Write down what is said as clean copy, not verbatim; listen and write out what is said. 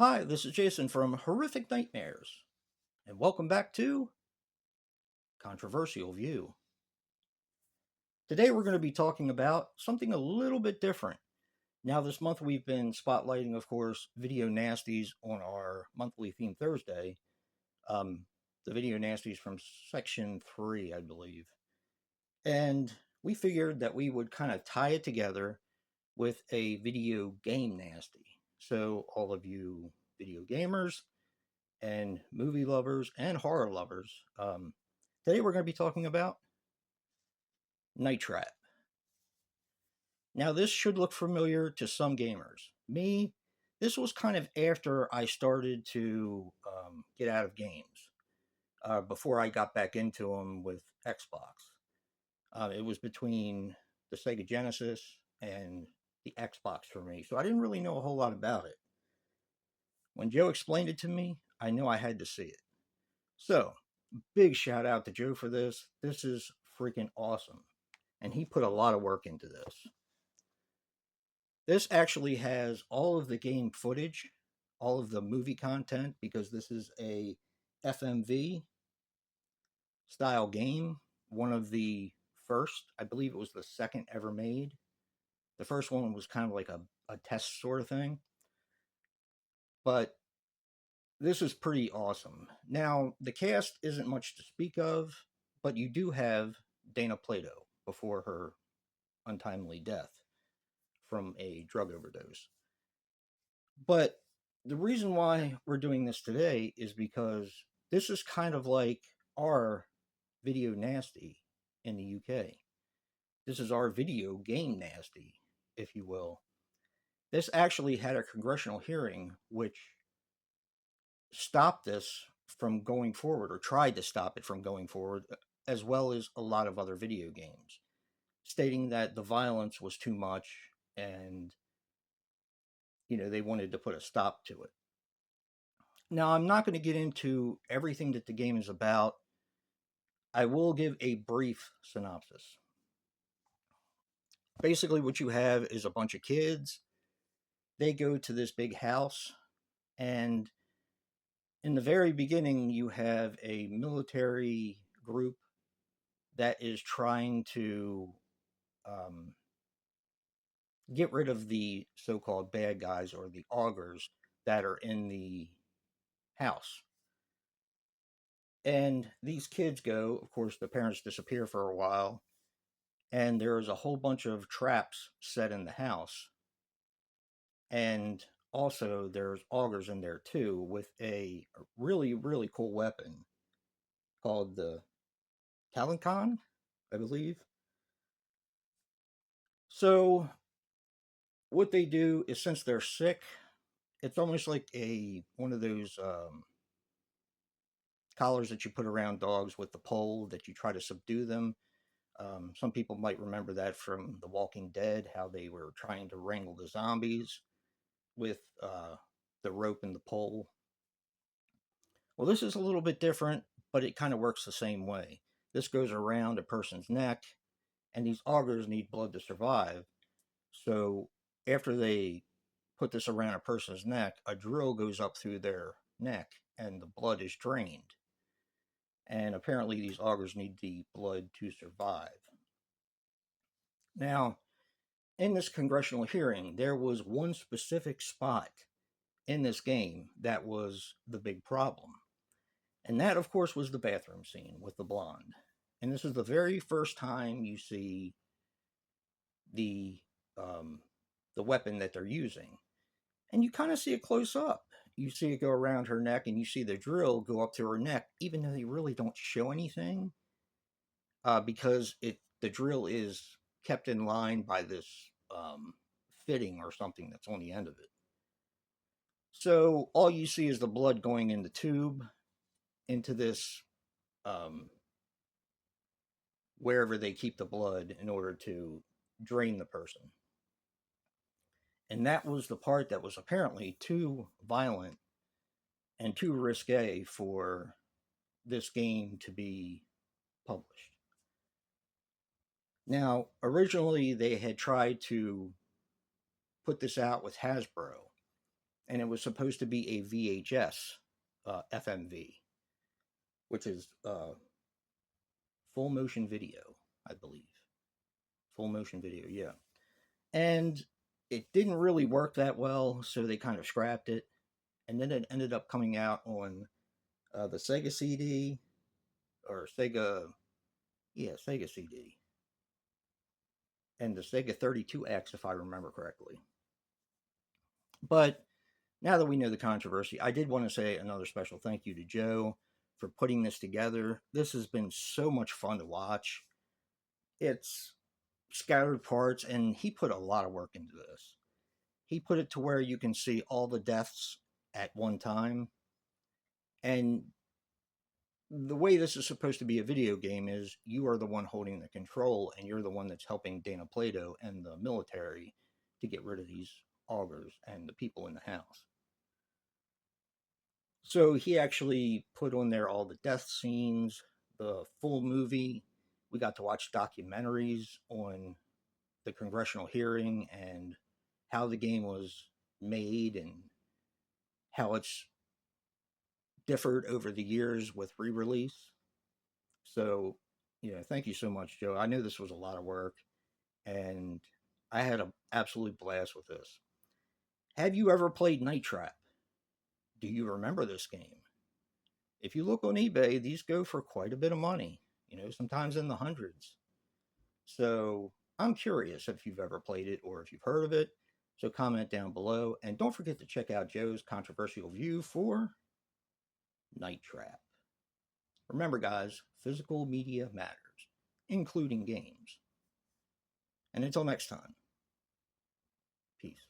Hi, this is Jason from Horrific Nightmares, and welcome back to Controversial View. Today we're going to be talking about something a little bit different. Now, this month we've been spotlighting, of course, video nasties on our monthly theme Thursday. Um, the video nasties from section 3, I believe. And we figured that we would kind of tie it together with a video game nasty. So, all of you video gamers, and movie lovers and horror lovers. Today we're going to be talking about Night Trap. Now, this should look familiar to some gamers. Me, this was kind of after I started to get out of games, before I got back into them with Xbox. It was between the Sega Genesis and the Xbox for me, so I didn't really know a whole lot about it. When Joe explained it to me, I knew I had to see it. So, big shout out to Joe for this. This is freaking awesome. And he put a lot of work into this. This actually has all of the game footage, all of the movie content, because this is a FMV style game. One of the first, I believe it was the second ever made. The first one was kind of like a test sort of thing. But this is pretty awesome. Now, the cast isn't much to speak of, but you do have Dana Plato before her untimely death from a drug overdose. But the reason why we're doing this today is because this is kind of like our video nasty in the UK. This is our video game nasty, if you will. This actually had a congressional hearing which stopped this from going forward, or tried to stop it from going forward, as well as a lot of other video games, stating that the violence was too much and they wanted to put a stop to it. Now, I'm not going to get into everything that the game is about. I will give a brief synopsis. Basically, what you have is a bunch of kids. They go to this big house, and in the very beginning, you have a military group that is trying to um, get rid of the so called bad guys, or the augurs that are in the house. And these kids go, of course, the parents disappear for a while, and there's a whole bunch of traps set in the house. And also, there's augurs in there too, with a really, really cool weapon called the Talancon, I believe. So, what they do is, since they're sick, it's almost like a one of those collars that you put around dogs with the pole that you try to subdue them. Some people might remember that from The Walking Dead, how they were trying to wrangle the zombies with the rope and the pole. Well, this is a little bit different, but it kind of works the same way. This goes around a person's neck, and these augurs need blood to survive. So, after they put this around a person's neck, a drill goes up through their neck, and the blood is drained. And apparently, these augurs need the blood to survive. Now, in this congressional hearing, there was one specific spot in this game that was the big problem. And that, of course, was the bathroom scene with the blonde. And this is the very first time you see the um, the weapon that they're using, and you kind of see it close up. You see it go around her neck, and you see the drill go up to her neck, even though they really don't show anything, because the drill is kept in line by this fitting or something that's on the end of it. So all you see is the blood going in the tube into this um, wherever they keep the blood in order to drain the person. And that was the part that was apparently too violent and too risque for this game to be published. Now, originally they had tried to put this out with Hasbro, and it was supposed to be a VHS FMV, which is full motion video, I believe. Full motion video, yeah. And it didn't really work that well, so they kind of scrapped it. And then it ended up coming out on the Sega CD or Sega, yeah, Sega CD, and the Sega 32X, if I remember correctly. But now that we know the controversy, I did want to say another special thank you to Joe for putting this together. This has been so much fun to watch. It's scattered parts, and he put a lot of work into this. He put it to where you can see all the deaths at one time. And the way this is supposed to be a video game is you are the one holding the control, and you're the one that's helping Dana Plato and the military to get rid of these augurs and the people in the house. So he actually put on there all the death scenes, the full movie. We got to watch documentaries on the congressional hearing and how the game was made and how it's differed over the years with re-release. So, thank you so much, Joe. I know this was a lot of work, and I had an absolute blast with this. Have you ever played Night Trap? Do you remember this game? If you look on eBay, these go for quite a bit of money, sometimes in the hundreds. So I'm curious if you've ever played it or if you've heard of it. So comment down below. And don't forget to check out Joe's controversial view for Night Trap. Remember, guys, physical media matters, including games. And until next time, peace.